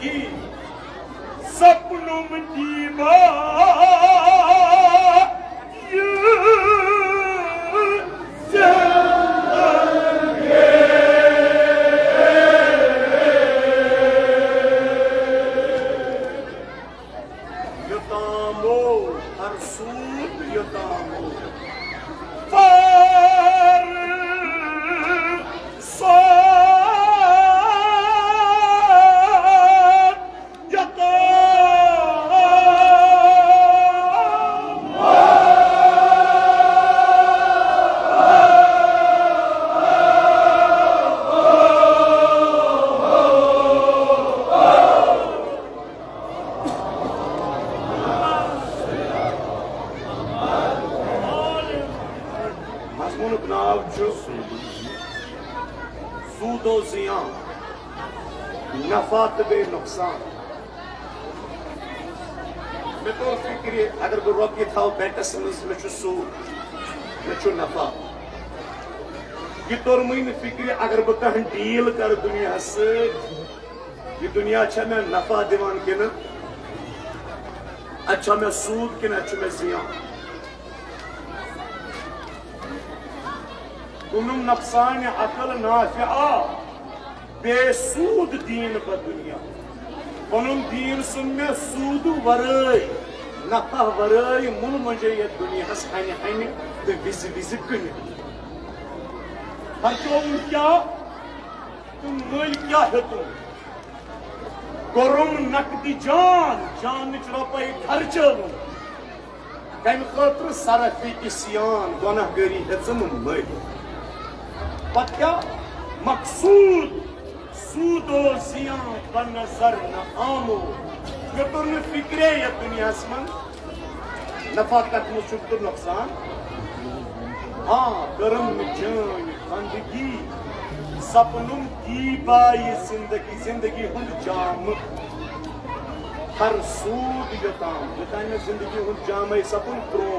बंदगी सपनों में दीवा सूदो जियान नफा बे नुकसान मे तो फिक्र अगर बह रोपये थो बैंकस मज मे सूद मे नफा यह तोर मे फिक्र अगर बह कह डील कर दुनिया यह दुनिया मे नफा दिवान कि अच्छा मे सूद कि मे जियान कुनुम नफसान अकल नाफिआ बेसूद दीन ब दुनिया पनुन दीन सुन में सूद वरय नफा वरय मुल मजे ये दुनिया हने हने तो विज विज कन खर्चो क्या तुम मल क्या है तुम गोरुम नकदी जान जान रुपये खर्चो तम खतर सरफी सियान गुनहगारी हेचम मल पत क्या मकसूद सूदो जियान बनजर न आमो मे तुर फिक्रे ये दुनिया मन नफा कत तो नुकसान हाँ करम जान बंदगी सपनुम की बाई जिंदगी जिंदगी हुंद जाम हर सूद योताम योतान में जिंदगी हुंद जाम सपन त्रो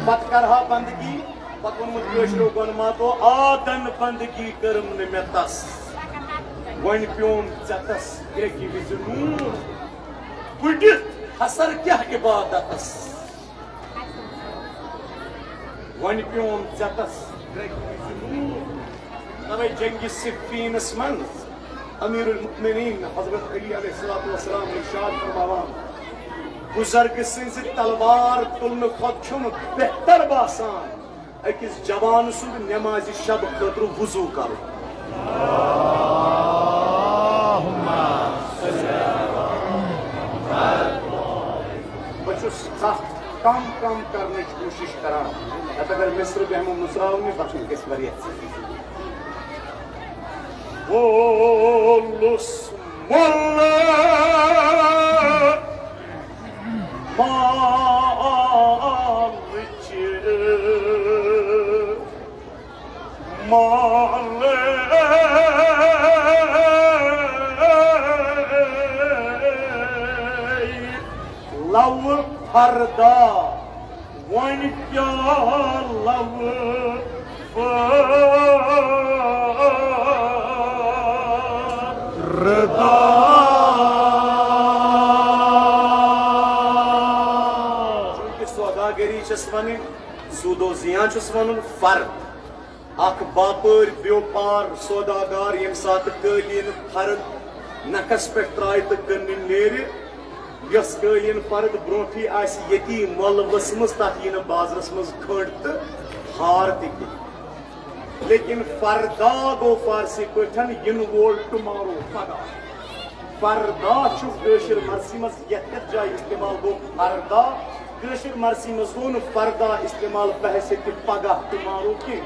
पत करहा बंदगी पत वो गनमा तो आदन बंदगी करम न मे तस वन प्योम चतस ग्रेकी विज नूर पुडित हसर क्या इबादतस वन प्योम चतस ग्रेकी विज नूर तवे जंगी सिफीनस मन अमीरुल मुमिनीन हजरत अली अलैहिस्सलाम इरशाद फरमावान बुजुर्ग सिंह तलवार तुलन खुद छुम बेहतर बासान अकिस जवान सुंद नमाज शब खतर वुजू कर कम कम करने की कोशिश करा अगर मिस्र बहमो मुसराव में बचन किस वरियत वो लुस्मल्ला लव फरदा वन क्या लव फरदा सौदागरी वन सूदो जियान वन फर्द अख बापर व्योपार सौदागार यम सात कलीन फर्द नखस पे त्राय तो कन्न नेर यस कलीन फर्द ब्रोठी आसी यती मल वसमस तथ यन बाजरस मज खंड तो हार तक लेकिन फरदा गो फारसी पठन इन वोल टुमारो पगा फरदा कशर मरसी मज यथ जाय इस्तेमाल गो फरदा कशर मरसी मज गो फरदा इस्तेमाल बहसियत पगा टुमारो की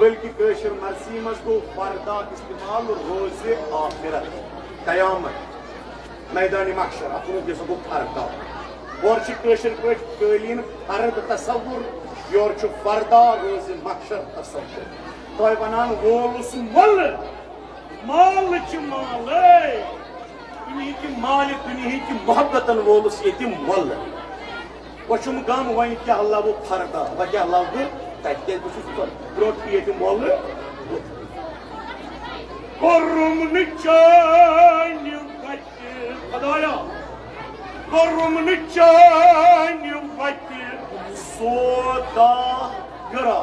बल्कि कशर मरसी मज गो फरदा इस्तेमाल रोज आखिरत कयामत मैदान महशर अतुन जैसा गो फरदा और कशर पे कलीन फर्द तसव्वुर योर फरदा रोज महशर तसव्वुर तो वनान वोलुस मल माल माल दुनिया की माल दुनिया की मोहब्बतन वोलुस ये मल वुम गम वन क्या लव फरदा व क्या लव तक ब्रोट ये मल कोरुम चान खुदाया कर्म चानि वति सोदा गरा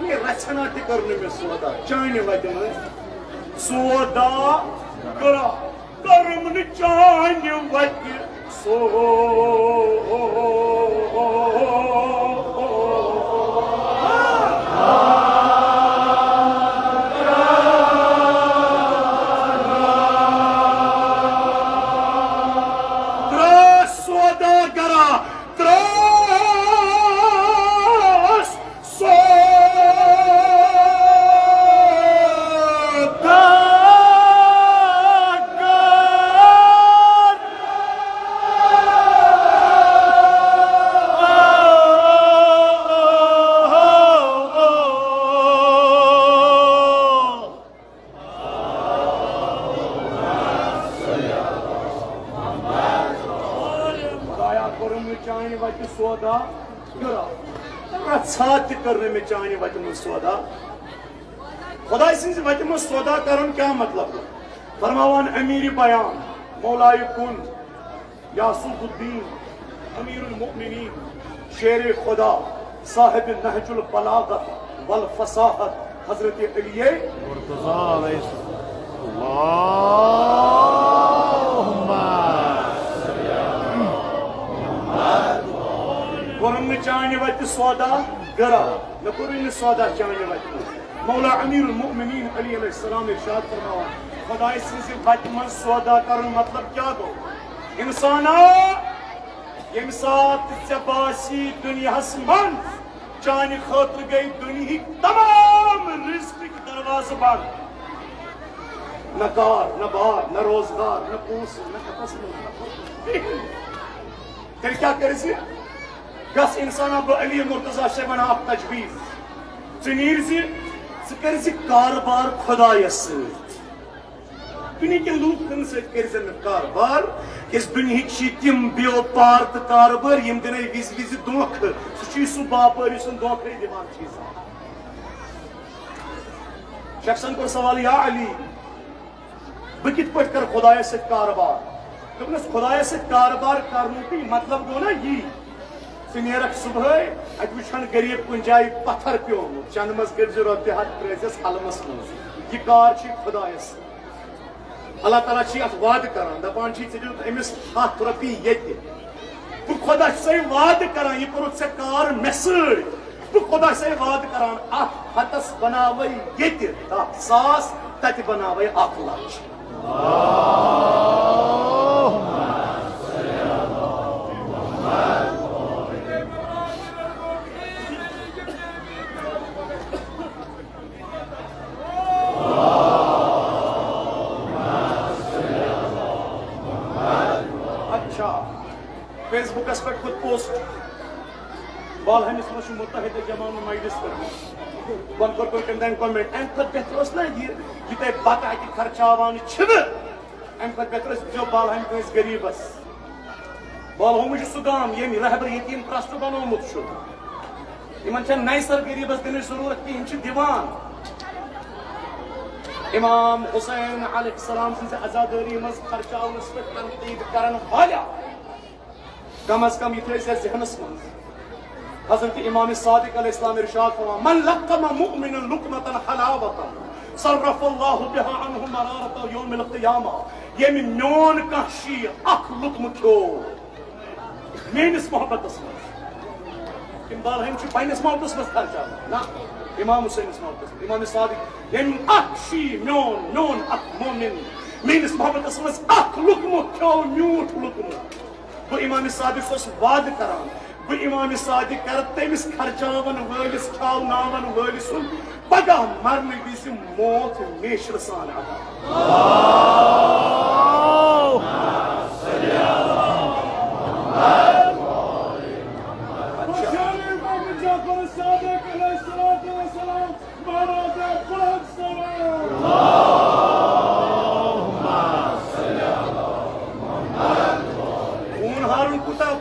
ये रचना ते करने में सोदा चानि वति में सोदा गरा कर्म चानि वति सो सोदा करने में चाहने वत में सोदा खुदा सिंह वत में सोदा करन क्या मतलब फरमावन अमीर बयान मौलाए कुन यासूफुद्दीन अमीरुल मुमिनीन शेर खुदा साहिब नहजुल बलागत वल फसाहत हजरत अली मुर्तजा कर्म चाहने वत सौदा गरा न कुरिन सौदा चाहने वत मौला अमीरुल मुमिनीन अली अलैहिस्सलाम इरशाद फरमावा खुदा से वत मन सौदा करन मतलब क्या गो इंसाना यम सात जबासी दुनिया मन चाहने खातिर गई दुनिया तमाम रिस्क के दरवाजे बंद न कार न बार न रोजगार न पूस न कपस फिर क्या करे गस इंसान अब अली मुर्तजा से बना आप तजवीज चनीर से कर कारबार खुदायस दुनिया के लूक कर कारबार इस दुनिया तम व्योपार तो कारबार यम दिन विज विज धोख सह बापर धोख दिवान शख्सन को सवाल या अली बह कित पे कर खुदायस कारबार दोपनस खुदायस कारबार कर मतलब गो ना यी नेरक सुबह अत वुन गरीब कुन जाय पत्थर प्योमुत चंद मज कर रोपे हथ त्रेस हलमस मज यह कार खुदायस अल्लाह ताला अत वाद कर दपान अमिस हथ रोपी ये बह खुदा से वाद कर यह कोरुत से कार मे बह खुदा से वाद कर अत हथस बनाव ये 10,000 तत बनाव 1,00,000 फेसबुकस पे खुद पोस्ट बाल हमिस मुतहद जमान मजलिस कर वन कर कमेंट अम खुद बेहतर ना यह तुम बत अत खर्चावान अम खुद बेहतर जो बाल हम कस गरीबस बाल हम सह गाम ये रहबर यतीम ट्रस्ट बनोमुत इन नैसर गरीबस दिन जरूरत कहें दिवान इमाम हुसैन अलैहिस्सलाम से आजादारी मज खर्चावनस पे तनकीद करन वाला कम अज कम यह जहनस मज हजरत इमाम सादिक अलैहिस्सलाम इरशाद फरमा मन लक़मा मुमिनन लुक़मतन हलावतन सर्रफ़ल्लाहु बिहा अन्हु मरारत यौमिल क़ियामा यम म्योन कशी अख लुक़म खो मेनिस मोहब्बतस मज इन बाल हम पन्निस मोहब्बतस मज खर्चा ना इमाम हुसैन मोहब्बतस इमाम सादिक यम अख शी म्योन अख मोमिन मेनिस मोहब्बतस मज अख लुक़म खो म्यूठ लुक़म बह इमाम सादिक वाद कर बह इमाम सादिक कर तमिस खर्चावन वलिस खावनावन वलिस पगह मरन विज मौत नेशर सान अदा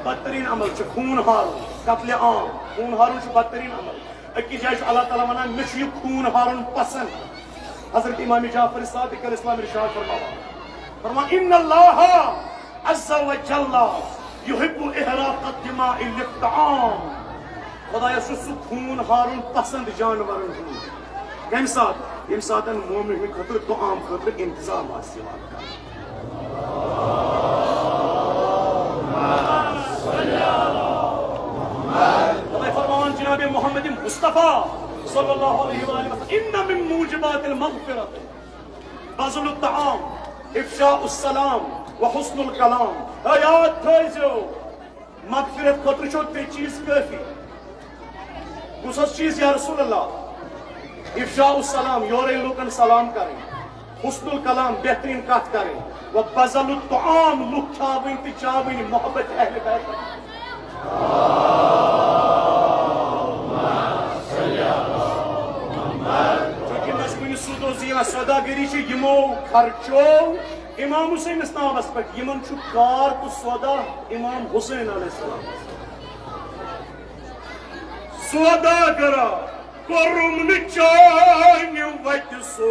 बदतरीन अमल खून हारुन कत्ले आम खून हारुन बदतरीन अमल अकिस जाय अल्लाह ताला वनान मे खून हारुन पसंद हजरत इमाम जाफर सादिक अलैहिस्सलाम इरशाद फरमा इन्नल्लाह अज़्ज़ा व जल्ला युहिब्बु इहराक़त दिमाइ लित्तआम। खुदाया सु खून हारुन पसंद जानवरन हुंद कम साथ यम सातन मोमिन खतर दुआम खतर इंतजाम आस यवान कर। खुदा फरमान जनाब मोहम्मद मुस्तफा सल्लल्लाहु अलैहि वसल्लम इन्न मिन मूजिबातिल मग़फ़िरत बज़लुत तआम इफ़शाउस सलाम व हुस्नुल कलाम। याद थो मग़फ़िरत खतर छो ते चीज काफी कुछ चीज या रसूल अल्लाह इफ़शाउस सलाम योरे लोकन सलाम करें, हुस्नुल कलाम बेहतरीन कथ करें, व बज़लुत तआम लुक खावन ते चावन मोहब्बत अहले बैत। सौदागरी यमो खर्चो इमाम हुसैन नामस पे यमन कार तो सौदा इमाम हुसैन अलैहिस्सलाम सौदा करा कोरुम निचान वत सो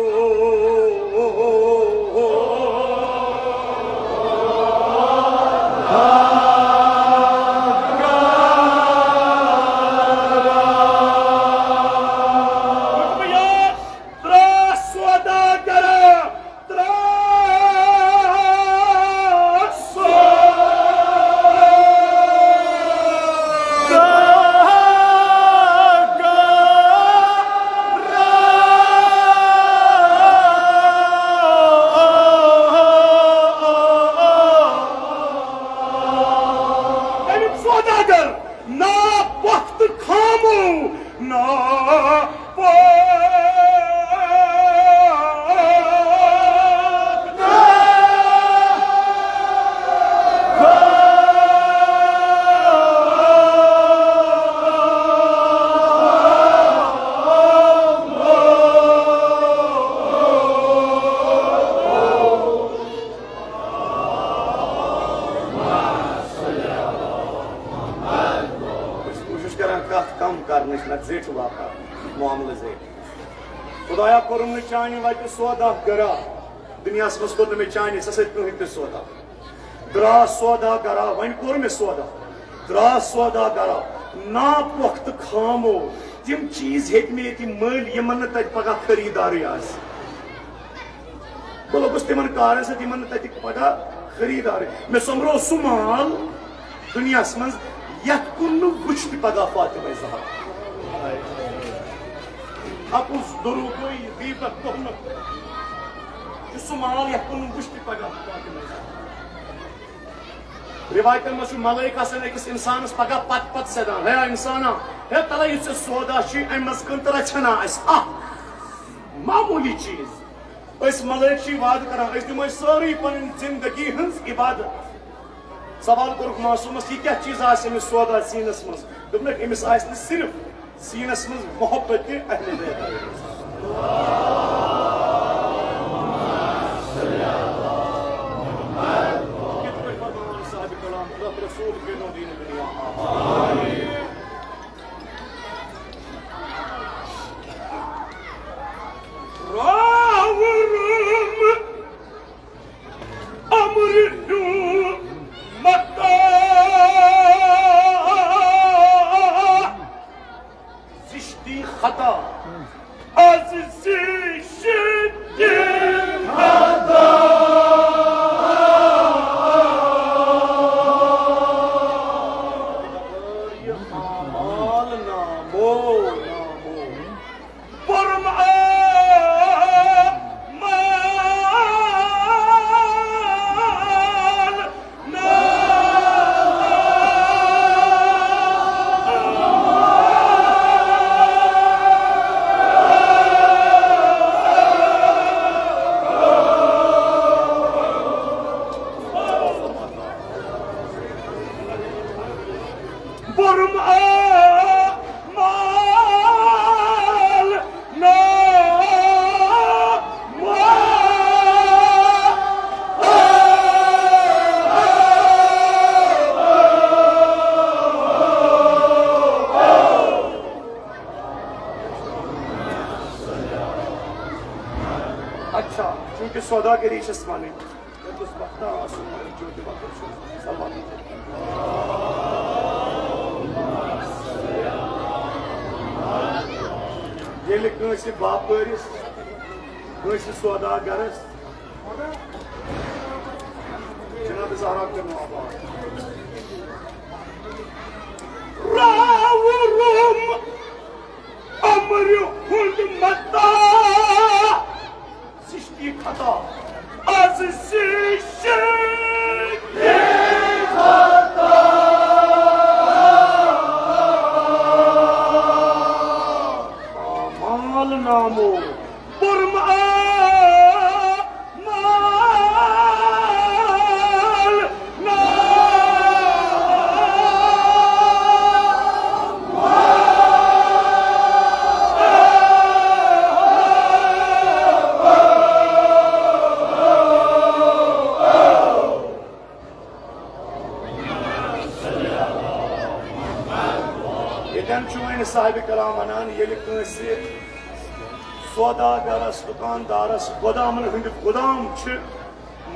खुदाया कोरुम चान वत सौदा गरा दुनिया मज कोर मे चान कहीं ते सौदा द्रा सौदा गरा वन कोर मे सौदा द्रा सौदा गरा ना पुख्त खामो तिम चीज हेक मे ये मल यमन तत पगह खरीदार बह लोगस तिमन कारन से तिमन तत पगह खरीदार मे समरो सु माल दुनिया मज यथ कुन वुच पगह फातिमा ज़हरा अपुस दुरुगोई दीपक तोहमत सुमाल यकुन गुश्ती पगा रिवायतन मशु मलाइका सन अकिस इंसानस पगा पत पत सदान है इंसाना है तला युस सौदा शी अमस कंतरा छना अस मामूली चीज अस मलाइक शी वाद करा अस दिमो सारी पन जिंदगी हंस इबादत सवाल करुक मासूमस ये क्या चीज आस अमिस सौदा सीनस मस दुमने अमिस आस न सिर्फ सीनस मज मोहब्बत के अहले बैत। रसूल के नो दीन दुनिया रावरम अमृतु मता जिश्ती खता अज़ी शिद्दी खता सौदागरी माने कुछ पता आसमान ज्योति बखश सलमान ये कंसे बापरिस कंसे सौदागरस जनाब ज़हरा करनो आबाद रावरुम अमर हुंद मता सिश्ती खता आज सिश्ती खता माल नामो बुरमा साहिब कलाम वनान ये कंसे सौदागरस दुकानदारस गोदामन हंद गोदाम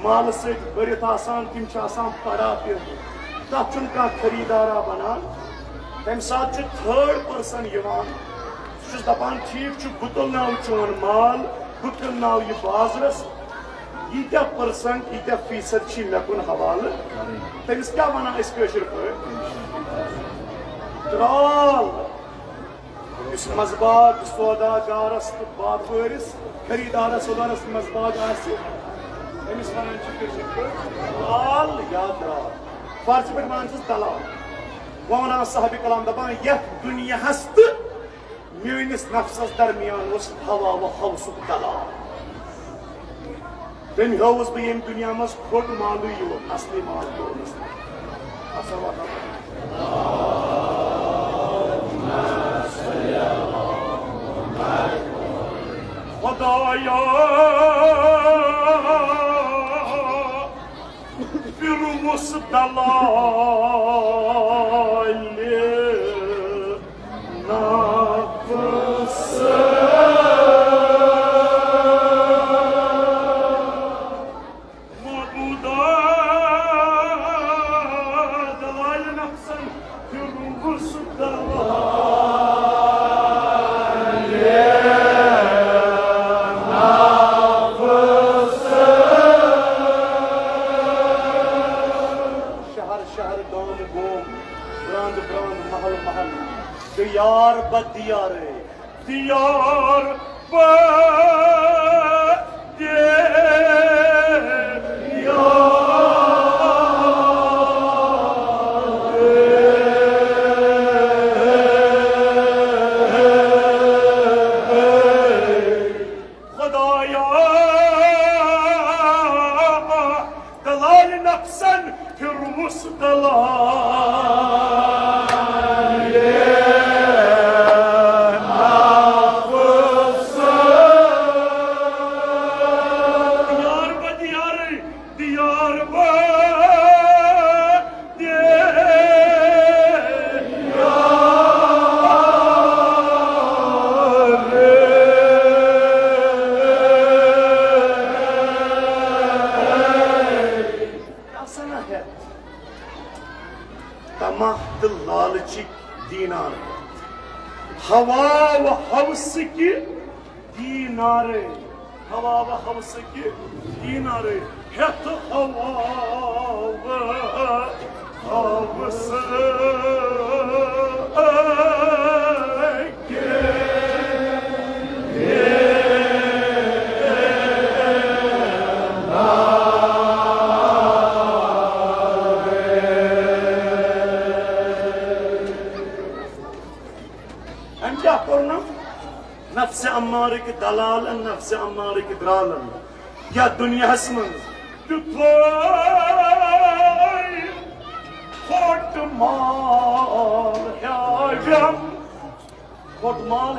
माल सत भरित तिम पड़ा तथ खरीदारा बनान तम सात थर्ड पर्सन दपान ठीक बह तुलनाव चोन माल बह तुलनाव यह बाजरस यीत्या परसेंट यीत्या फीसद मे कुन हवाले तमिस क्या वनान कशर पे त्राल मजबाग सौदागारस तो बापरिस खरीदारस सौदारस मजबाग अमिस वनान दलाल या दलाल फारसी पे वन दलाल वह वन साहिब कलाम दपान यथ दुनियास तो मेनिस नफ्सस दरमियान हवा व हवसुक दलाल तम हवस बह यम दुनिया मज खोट मालू यो असली माल खुदाया फिर उस दलाल नफ्स मबूदा दलाल नफ्सन फिर उस दलाल दियार बदियारे दियार खुदाया दलाल नफ्सन फिर उस दलाल हवा व हवस की दीनारे हवा व हवस की दीनारे हेत हवा व हवस नफ्स अम्मारे के दलाल नफ्स अम्मारे के दलाल या दुनिया मन खोट माल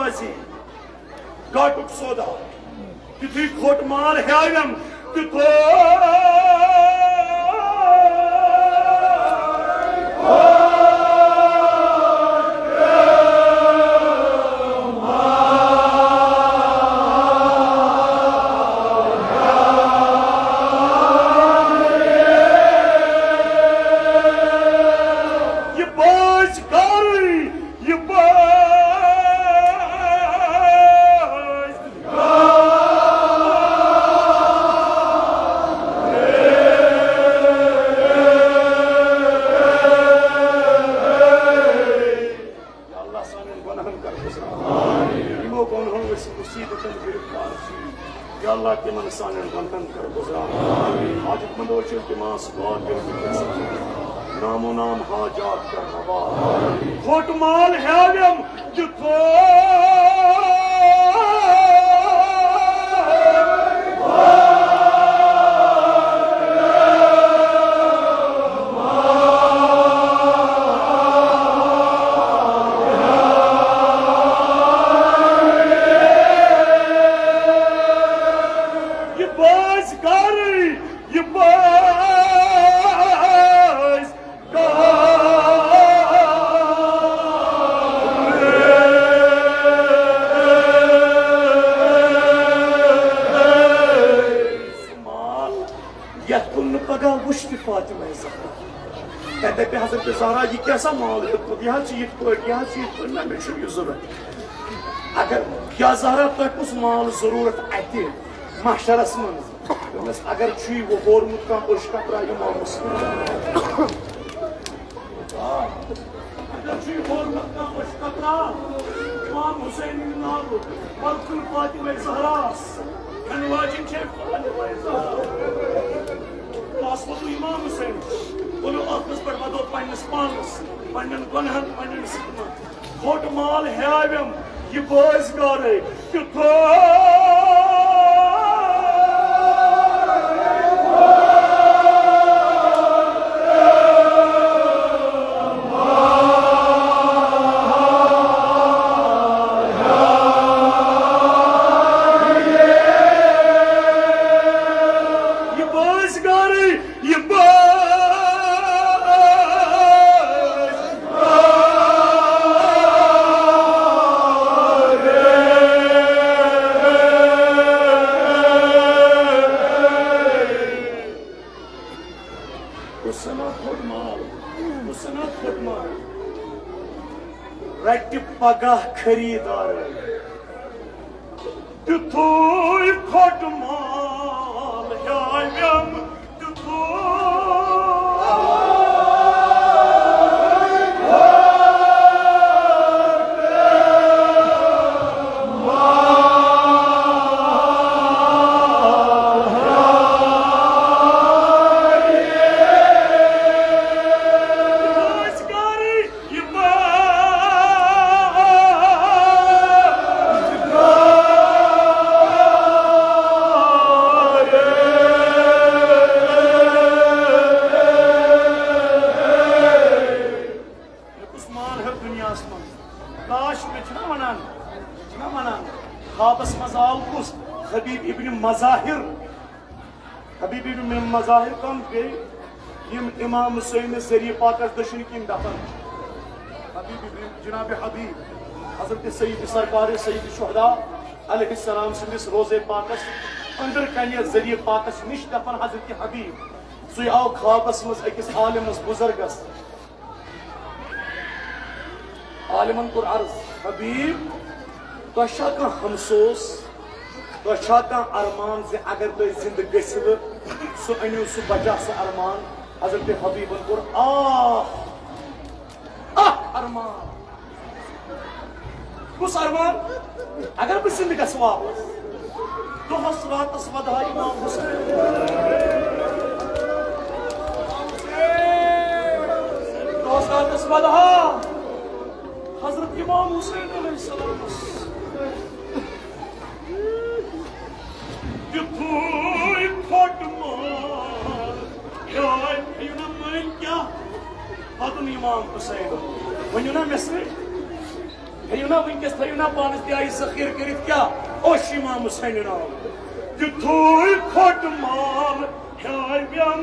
बाजी गाटुक सौदा तिथि खोट माल ह्यायम तिथो नामो नाम हाजात कर हवा खोट माल ह्यायम जिथो हजरत ज़हरा यह कैसा माल यह जरूरत अगर क्या ज़हरा तुह कुछ माल जरूरत अत महशरस मज अगर वो होरमुत कह उश कतरा इमाम हुसैन नाव मरकुल फातिमा ज़हरास खनवाजिन इमाम हुसैन बोलो आपस पर वदो पन्नस पानस पन्नन गुनहन पन्नन सिकमा खोट माल ह्यायम ये बोझ गारे किथो पगह खरीदार तिथोय खोट माल ह्यायम तिथो मज़ाहिर कम गई इमाम हुसैन जरिए पाकस दशन किन दफन जनाब हबीब हजरत सईद सरकार सईद शुहदा अलैहिस्सलाम सिंदिस रोज़े पाकस अंदर कन्या जरिए पाकस निश दफन हजरत हबीब सु आव ख्वाबस मज अकिस आलिमस बुजुर्गस आलिमन कोर अर्ज हबीब तोशा का हमसोस तोशा का अरमान से अगर तो जिंद गसिव सु अनिव सु बचा सु अरमान हजरत हबीबन कोर अरमान कुछ अरमान अगर बह जिंद गस वापस दोहस रातस वधा इमाम हुसैन दोहस रातस वधा हजरत इमाम हुसैन अलैहिस्सलाम इमाम हुसैन वनु ना मे थयू ना वनकस थयू ना पानस दियाई सखीर करित क्या ओश इमाम हुसैन नाम युथोय खोट माल ह्याय ब्याम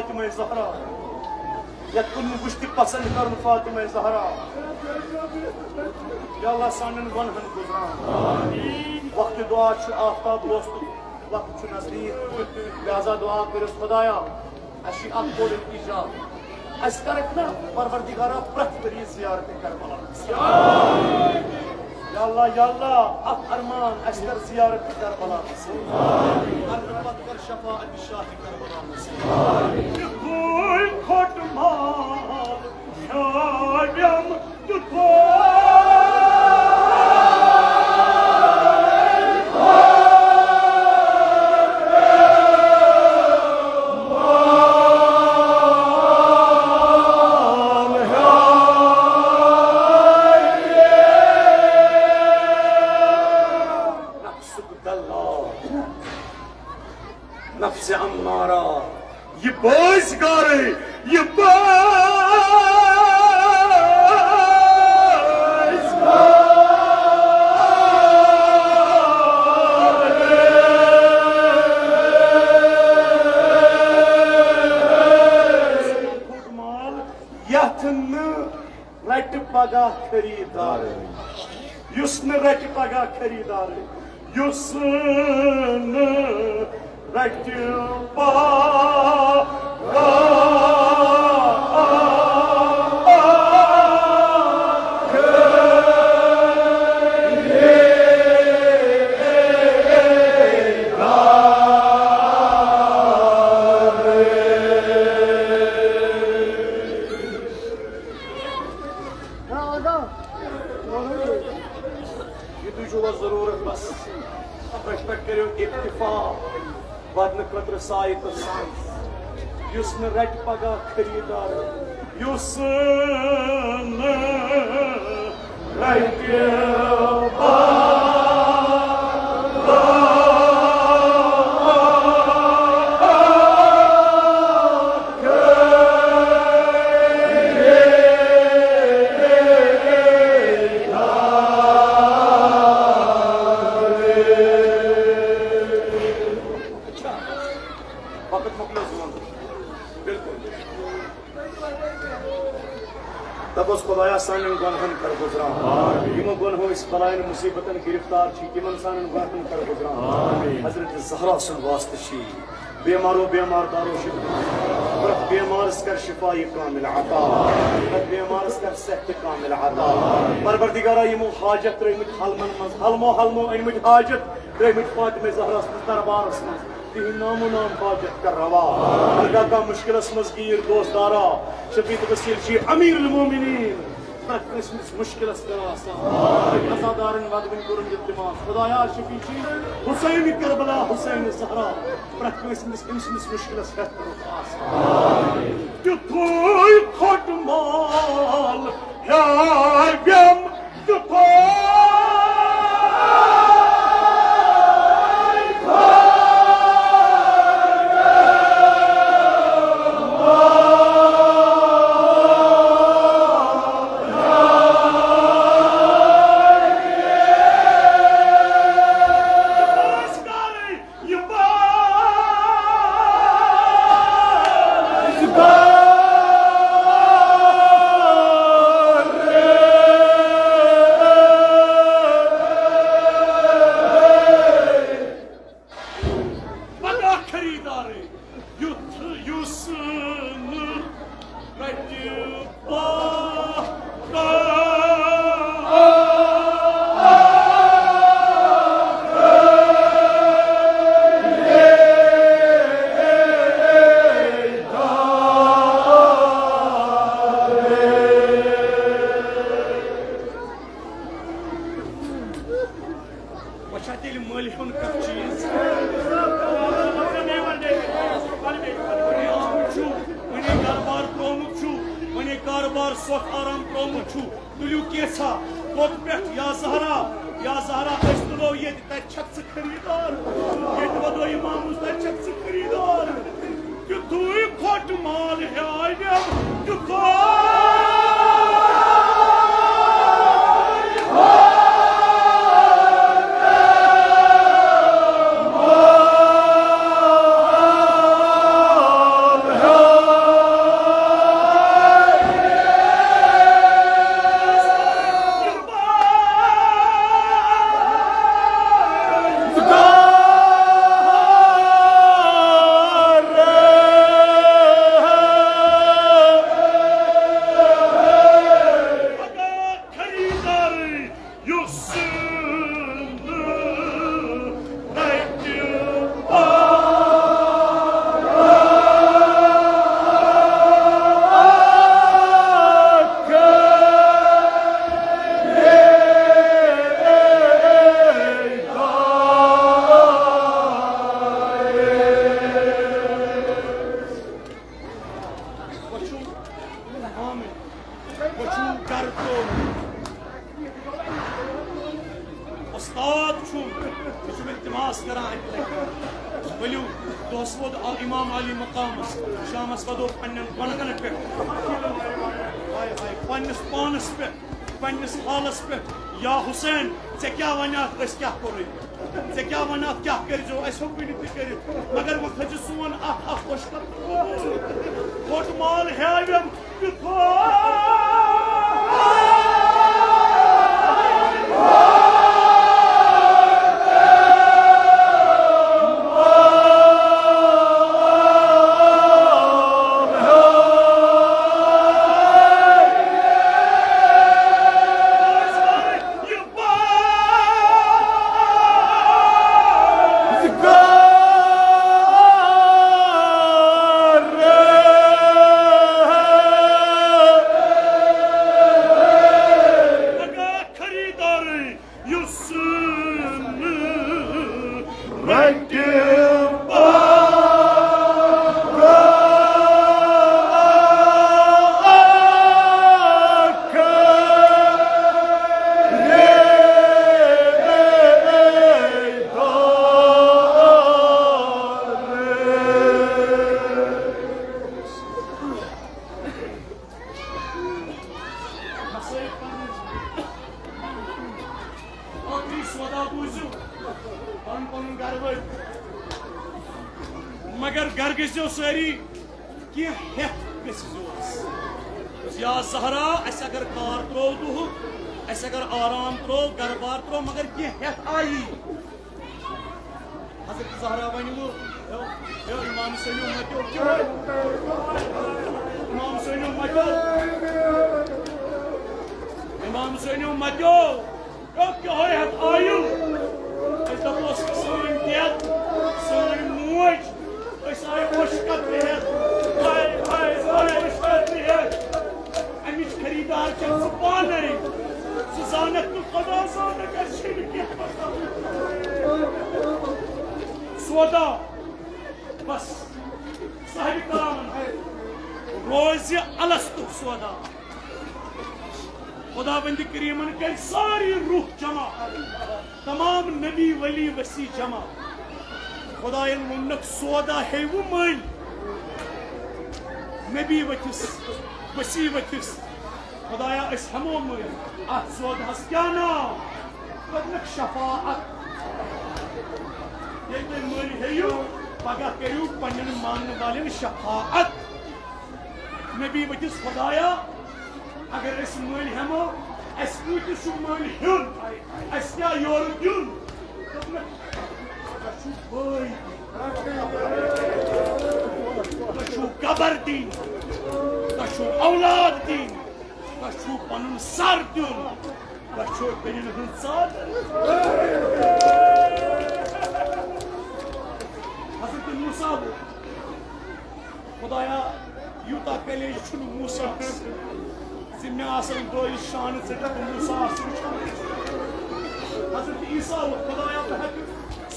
फातिमा ज़हरा या कुन गुश्ती पसंद करन फातिमा ज़हरा या अल्लाह सानन गुनहन गुज़रान वक्त दुआ छु आफ्ताब दोस्त वक्त छु नजदीक लिहाजा दुआ करो खुदाया अशी अख बोल इजा अस करक ना परवरदिगारा प्रत करी ज़ियारत करबला या अल्लाह अख अरमान अस कर ज़ियारत करबला अल्लाह कर शफाअत शाह करबला कोई खोट माल शायम तुझको नफ्स अम्मारा ये बॉयज गा रहे ये बॉयज माल यथन रट पगा खरीदार युस्न रट पगा खरीदार युस्न रट पगा जरूरत बस रेस्पेक्ट करो इत्तिफा वदन खतर साय तो सांस युस्न रट पगा खरीदार युस्न रट तबस खुदाया सानन गुनहन कर गुजरा यमो गुनहो इस बलायन मुसीबतन गिरफ्तार छी यमन सानन गुनहन कर गुजरा हजरत ज़हरा सुन वास्ते छी बेमारो बेमार दारो शिफा प्रत बेमारस कर शिफा कामिल अता प्रत बेमारस कर सेहत कामिल अता परवरदिगारा यमो हाजत रहमत हलमन मज हलमो अनमत हाजत रहमत फातिमा ज़हरा दरबारस मज तिहि नामो नाम हाजत कर रवा हरगा का मुश्किलस मज गिर दोस्तारा शफीत वसील छी अमीरुल मोमिनीन प्रकस्मिस मुश्किलस कर आसान अज़ादारन वदविन कुरन दिमाग खुदाया शफी छी हुसैन करबला हुसैन ज़हरा प्रकस्मिस इंसमिस मुश्किलस कर आसान तू कोई खोट माल या गम तू तेल मल हुन कह चीज वने कारोबार त्रोमुत वने कारोबार सोख आराम त्रोमुत तुलू कैसा तोत पे या जहरा तुलो ये तक खरीदार ये वदो इमाम तक खरीदार कि तू खोट माल है इमाम अली मकाम शामस वदो पनकन पे पानस पे पन्निस हालस पे या हुसैन से क्या वनात क्या कोर से क्या वनात क्या करो अस कर मगर वो खज सोन खुश खोट माल हेवम मगर घर गो सारी या जहरा अगर कार त्रो दुह अगर आराम त्रो घर बार त्रो मगर कह आई हजरत जहरा वन इमाम सैनो मतो इमाम सैनो मतो क्या आयु सन डेथ सन मोज आए मुश्किल अमिच खरीदार पान जानत तो खुदा सौदा बस साहिब कलाम रोज अलस्तु सौदा खुदा बंदी करीमन कर सारी रूह जमा तमाम नबी वली वसी जमा खुदा मुनक सौदा है वो मन नबी वथिस वसी वथिस खुदाया इस हमो मन अत सौदा क्या नाम खुदनक शफाअत ये तुम मन हेयू पगह करू पन्न मानने वाले शफाअत नबी वथिस खुदाया अगर इस मन हमो अस कूत मन हुन अस क्या योर दुन कशु कबर दिन कशु औलाद दिन कशु पन सर दिन कशु बेन सर हजरत मूसा खुदाया यूता कलेज छुन मूसा जिम्मे आसन दो शान से मूसा हजरत ईसा खुदाया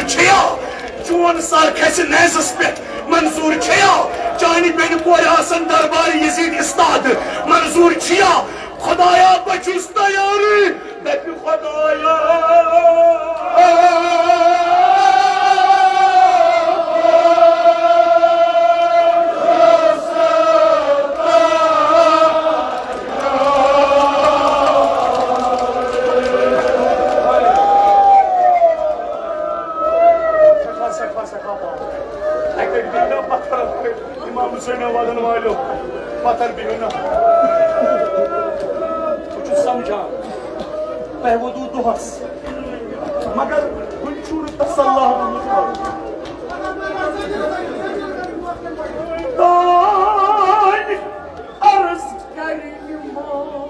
मंजूर छया चोन सर खस नेजस पे मंजूर छया चानी बेन कोर आसन दरबार यजीद इस्ताद मंजूर छया खुदाया बचुस तैयारी दपि खुदाया पत्थर भी ना कुछ समझा पहवदू दुहस मगर गुंचूर तसल्लाह तान अर्ज करी इमाम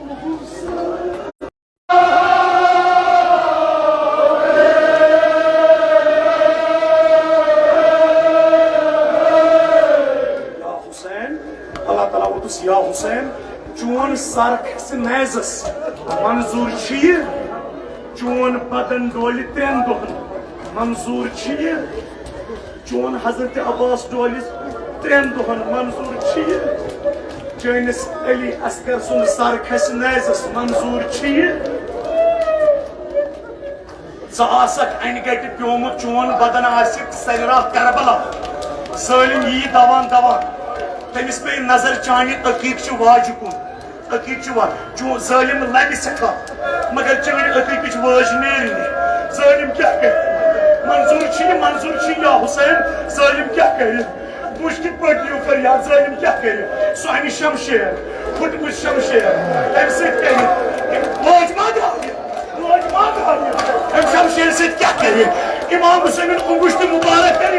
हुसैन या हुसैन चोन सरखस नैजस मंजूर चोन बदन डोल 3 दोहन मंजूर चोन हजरत अब्बास डोल 3 दोहन मंजूर चैनिस अली अस्कर सुन सरखस नैजस मंजूर अन गट प्योमुत चोन बदन सरा करबला सलिम यी दवान दवान तमिस पे नजर चानी अकीक वाज कुन अकीक चो जालिम लबि सखा मगर चानी अकीक वाज नेर जालिम क्या कर मंजूर या हुसैन जालिम क्या कर मुश्किल पड़ियो फरियाद जालिम क्या कर सोनी शमशेर फुटमुत शमशेर एम से कर वाज माद एम शमशेर से क्या कर इमाम हुसैन उंगुश्त मुबारक कर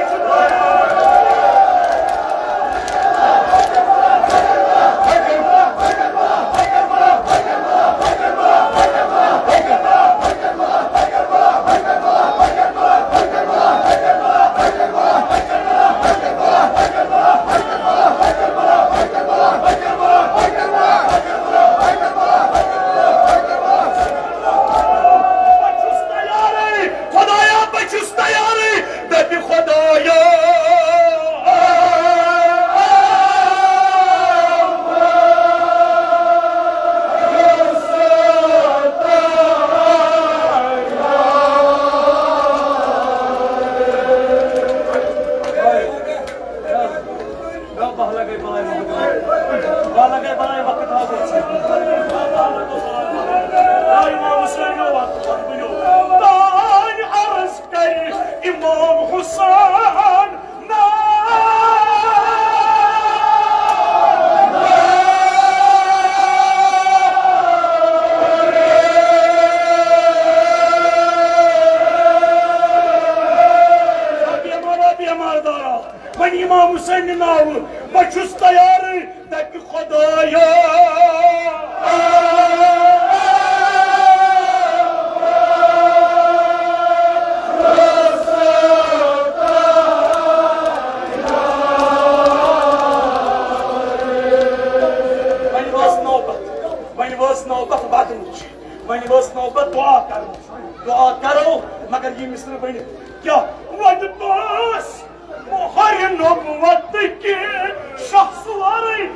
दुआ करो मगर ये मिस्र बन क्या वद पास मोहर नबुवत के शख्सवारे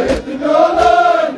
yetmiyorlar.